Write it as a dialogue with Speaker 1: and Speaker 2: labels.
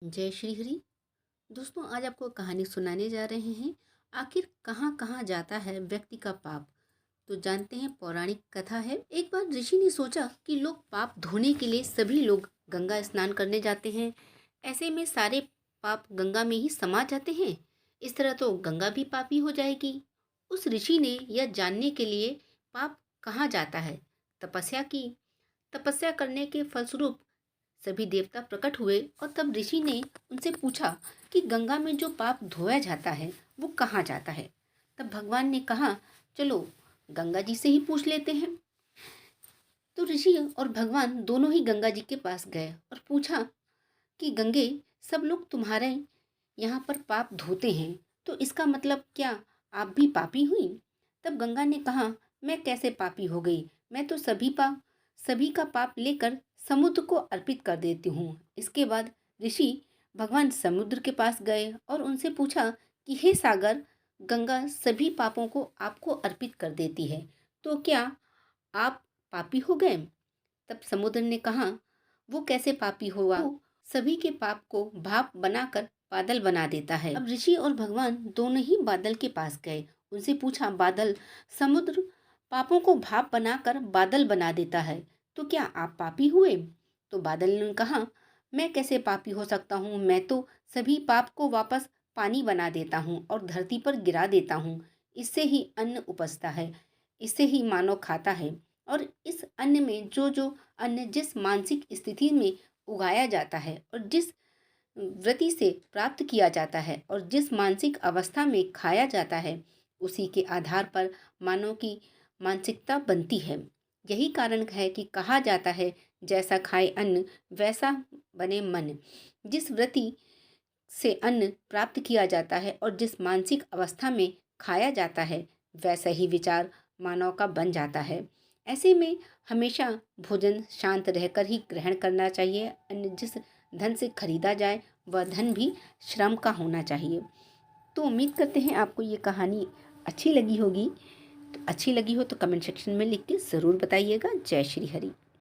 Speaker 1: जय श्री हरि। दोस्तों, आज आपको कहानी सुनाने जा रहे हैं। आखिर कहाँ कहाँ जाता है व्यक्ति का पाप। तो जानते हैं, पौराणिक कथा है। एक बार ऋषि ने सोचा कि लोग पाप धोने के लिए सभी लोग गंगा स्नान करने जाते हैं। ऐसे में सारे पाप गंगा में ही समा जाते हैं। इस तरह तो गंगा भी पापी हो जाएगी। उस ऋषि ने यह जानने के लिए पाप कहाँ जाता है तपस्या की। तपस्या करने के फलस्वरूप सभी देवता प्रकट हुए और तब ऋषि ने उनसे पूछा कि गंगा में जो पाप धोया जाता है वो कहाँ जाता है। तब भगवान ने कहा, चलो गंगा जी से ही पूछ लेते हैं। तो ऋषि और भगवान दोनों ही गंगा जी के पास गए और पूछा कि गंगे, सब लोग तुम्हारे यहाँ पर पाप धोते हैं, तो इसका मतलब क्या आप भी पापी हुई? तब गंगा ने कहा, मैं कैसे पापी हो गई? मैं तो सभी का पाप लेकर समुद्र को अर्पित कर देती हूँ। इसके बाद ऋषि भगवान समुद्र के पास गए और उनसे पूछा कि हे सागर, गंगा सभी पापों को आपको अर्पित कर देती है, तो क्या आप पापी हो गए? तब समुद्र ने कहा, वो कैसे पापी हुआ? वो सभी के पाप को भाप बनाकर बादल बना देता है। अब ऋषि और भगवान दोनों ही बादल के पास गए। उनसे पूछा, बादल, समुद्र पापों को भाप बनाकर बादल बना देता है, तो क्या आप पापी हुए? तो बादल ने कहा, मैं कैसे पापी हो सकता हूँ? मैं तो सभी पाप को वापस पानी बना देता हूँ और धरती पर गिरा देता हूँ। इससे ही अन्न उपजता है, इससे ही मानव खाता है। और इस अन्न में जो जो अन्न जिस मानसिक स्थिति में उगाया जाता है और जिस वृत्ति से प्राप्त किया जाता है और जिस मानसिक अवस्था में खाया जाता है, उसी के आधार पर मानव की मानसिकता बनती है। यही कारण है कि कहा जाता है, जैसा खाए अन्न वैसा बने मन। जिस वृत्ति से अन्न प्राप्त किया जाता है और जिस मानसिक अवस्था में खाया जाता है, वैसा ही विचार मानव का बन जाता है। ऐसे में हमेशा भोजन शांत रहकर ही ग्रहण करना चाहिए। अन्न जिस धन से खरीदा जाए वह धन भी श्रम का होना चाहिए। तो उम्मीद करते हैं आपको ये कहानी अच्छी लगी होगी। तो अच्छी लगी हो तो कमेंट सेक्शन में लिख के ज़रूर बताइएगा। जय श्री हरि।